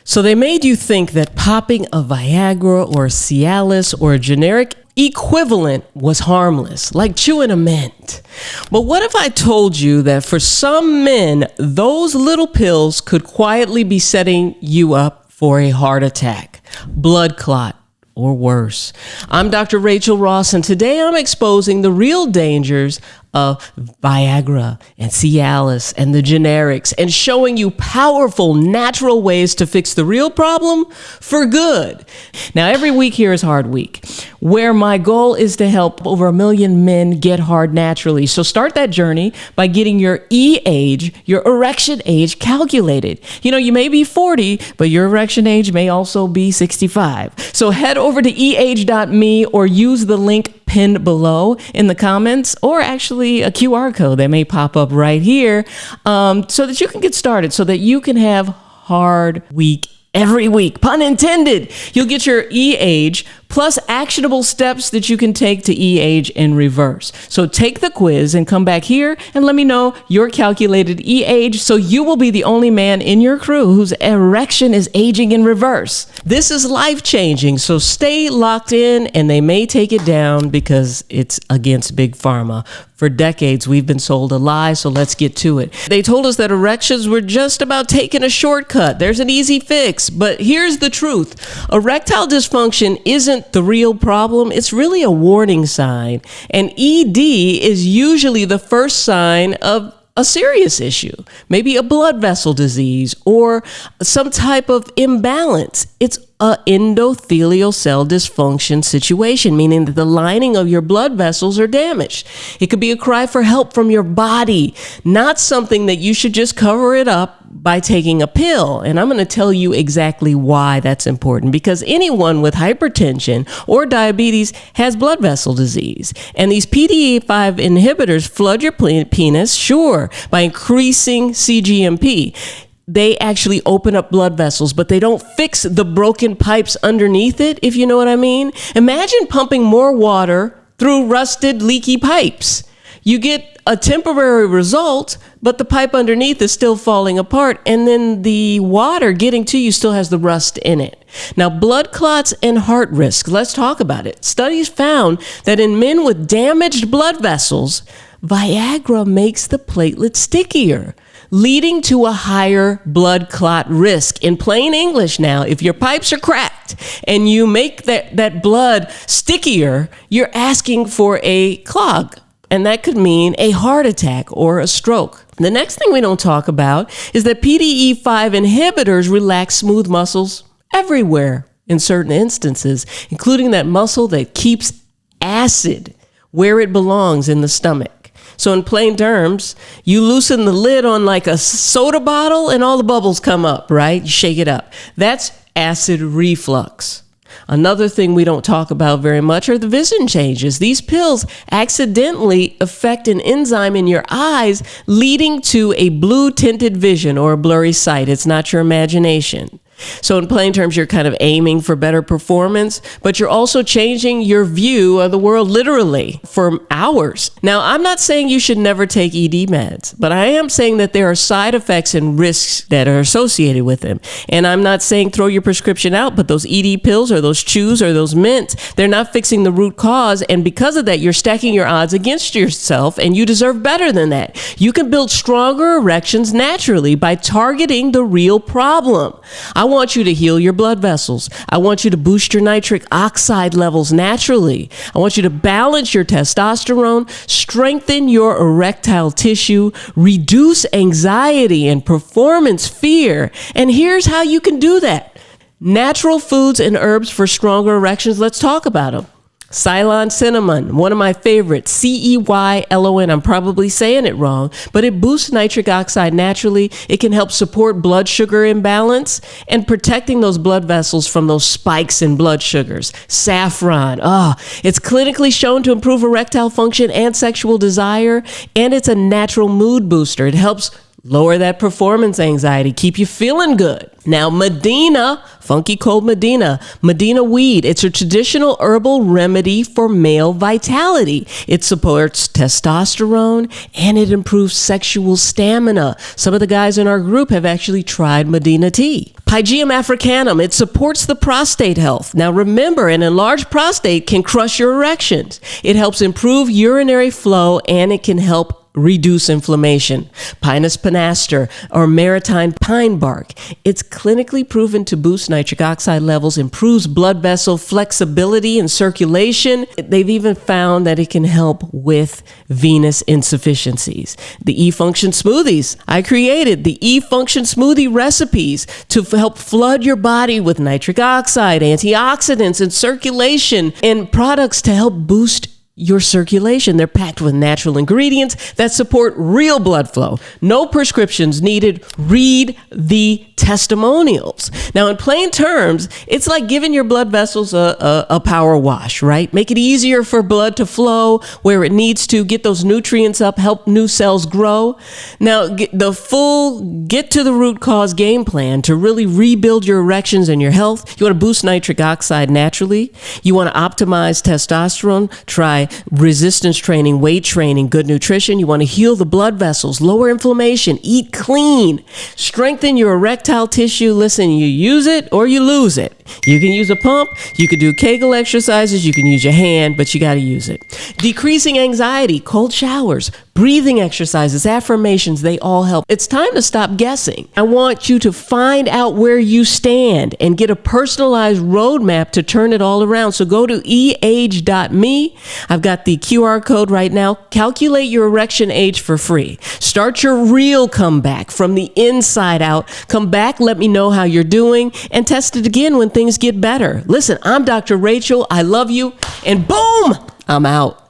So they made you think that popping a Viagra or Cialis or a generic equivalent was harmless, like chewing a mint. But what if I told you that for some men, those little pills could quietly be setting you up for a heart attack, blood clot, or worse? I'm Dr. Rachel Ross, and today I'm exposing the real dangers of Viagra and Cialis and the generics, and showing you powerful natural ways to fix the real problem for good. Now, every week here is Hard Week, where my goal is to help over 1 million men get hard naturally. So start that journey by getting your age, your erection age, calculated. You know, you may be 40, but your erection age may also be 65. So head over to eage.me or use the link pinned below in the comments, or actually a QR code that may pop up right here, so that you can get started, so that you can have hard week every week, pun intended. You'll get your e-age plus actionable steps that you can take to e-age in reverse. So take the quiz and come back here and let me know your calculated e-age, so you will be the only man in your crew whose erection is aging in reverse. This is life-changing, so stay locked in, and they may take it down because it's against Big Pharma. For decades, we've been sold a lie, so let's get to it. They told us that erections were just about taking a shortcut. There's an easy fix, but here's the truth. Erectile dysfunction isn't the real problem. It's really a warning sign, and ED is usually the first sign of a serious issue, maybe a blood vessel disease or some type of imbalance. It's an endothelial cell dysfunction situation, meaning that the lining of your blood vessels are damaged. It could be a cry for help from your body, not something that you should just cover it up by taking a pill. And I'm going to tell you exactly why that's important, because anyone with hypertension or diabetes has blood vessel disease. And these PDE5 inhibitors flood your penis, sure, by increasing CGMP. They actually open up blood vessels, but they don't fix the broken pipes underneath it, if you know what I mean. Imagine pumping more water through rusted, leaky pipes. You get a temporary result, but the pipe underneath is still falling apart, and then the water getting to you still has the rust in it. Now, blood clots and heart risk, let's talk about it. Studies found that in men with damaged blood vessels, Viagra makes the platelets stickier, leading to a higher blood clot risk. In plain English now, if your pipes are cracked and you make that blood stickier, you're asking for a clog. And that could mean a heart attack or a stroke. The next thing we don't talk about is that PDE5 inhibitors relax smooth muscles everywhere in certain instances, including that muscle that keeps acid where it belongs in the stomach. So in plain terms, you loosen the lid on like a soda bottle and all the bubbles come up, right? You shake it up. That's acid reflux. Another thing we don't talk about very much are the vision changes. These pills accidentally affect an enzyme in your eyes, leading to a blue tinted vision or a blurry sight. It's not your imagination. So in plain terms, you're kind of aiming for better performance, but you're also changing your view of the world literally for hours. Now, I'm not saying you should never take ED meds, but I am saying that there are side effects and risks that are associated with them. And I'm not saying throw your prescription out, but those ED pills or those chews or those mints, they're not fixing the root cause. And because of that, you're stacking your odds against yourself, and you deserve better than that. You can build stronger erections naturally by targeting the real problem. I want you to heal your blood vessels. I want you to boost your nitric oxide levels naturally. I want you to balance your testosterone, strengthen your erectile tissue, reduce anxiety and performance fear. And here's how you can do that. Natural foods and herbs for stronger erections. Let's talk about them. Ceylon cinnamon, one of my favorites, CEYLON. I'm probably saying it wrong, but it boosts nitric oxide naturally. It can help support blood sugar imbalance and protecting those blood vessels from those spikes in blood sugars. Saffron, it's clinically shown to improve erectile function and sexual desire, and it's a natural mood booster. It helps lower that performance anxiety, keep you feeling good. Now, Medina, Funky Cold Medina, Medina weed. It's a traditional herbal remedy for male vitality. It supports testosterone and it improves sexual stamina. Some of the guys in our group have actually tried Medina tea. Pygeum africanum, it supports the prostate health. Now remember, an enlarged prostate can crush your erections. It helps improve urinary flow and it can help reduce inflammation. Pinus pinaster or maritime pine bark. It's clinically proven to boost nitric oxide levels, improves blood vessel flexibility and circulation. They've even found that it can help with venous insufficiencies. The E-Function smoothies. I created the E-Function smoothie recipes to help flood your body with nitric oxide, antioxidants, and circulation, and products to help boost your circulation. They're packed with natural ingredients that support real blood flow. No prescriptions needed. Read the testimonials. Now, in plain terms, it's like giving your blood vessels a power wash, right? Make it easier for blood to flow where it needs to, get those nutrients up, help new cells grow. Now, the full get to the root cause game plan to really rebuild your erections and your health. You want to boost nitric oxide naturally. You want to optimize testosterone. Try resistance training, weight training, good nutrition. You want to heal the blood vessels, lower inflammation, eat clean, strengthen your erectile tissue. Listen, you use it or you lose it. You can use a pump, you can do Kegel exercises, you can use your hand, but you got to use it. Decreasing anxiety, cold showers, breathing exercises, affirmations, they all help. It's time to stop guessing. I want you to find out where you stand and get a personalized roadmap to turn it all around. So go to eage.me. I've got the QR code right now. Calculate your erection age for free. Start your real comeback from the inside out. Come back, let me know how you're doing, and test it again when things get better. Listen, I'm Dr. Rachel. I love you. And boom, I'm out.